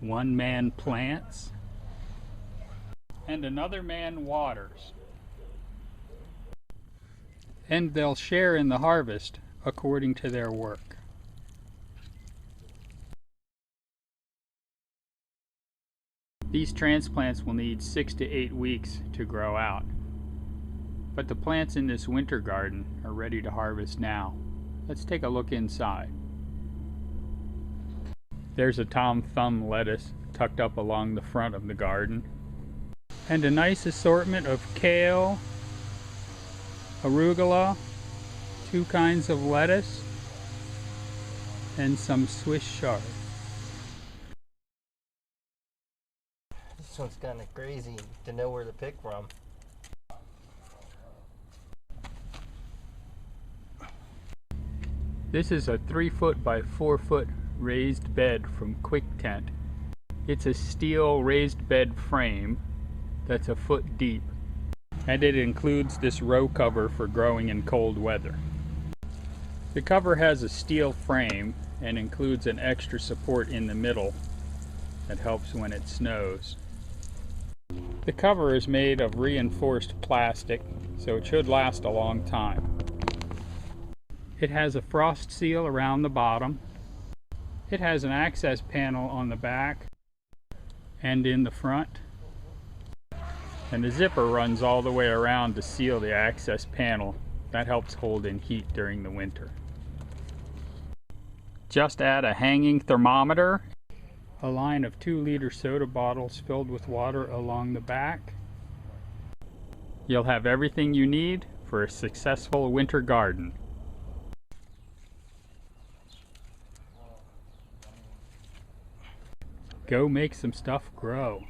One man plants and another man waters. And they'll share in the harvest according to their work. These transplants will need 6 to 8 weeks to grow out. But the plants in this winter garden are ready to harvest now. Let's take a look inside. There's a Tom Thumb lettuce tucked up along the front of the garden. And a nice assortment of kale, arugula, 2 kinds of lettuce, and some Swiss chard. This one's kind of crazy to know where to pick from. This is a 3-foot by 4-foot raised bed from Quictent. It's a steel raised bed frame that's a foot deep, and it includes this row cover for growing in cold weather. The cover has a steel frame and includes an extra support in the middle that helps when it snows. The cover is made of reinforced plastic, so it should last a long time. It has a frost seal around the bottom. It has an access panel on the back and in the front. And the zipper runs all the way around to seal the access panel. That helps hold in heat during the winter. Just add a hanging thermometer, a line of 2-liter soda bottles filled with water along the back. You'll have everything you need for a successful winter garden. Go make some stuff grow.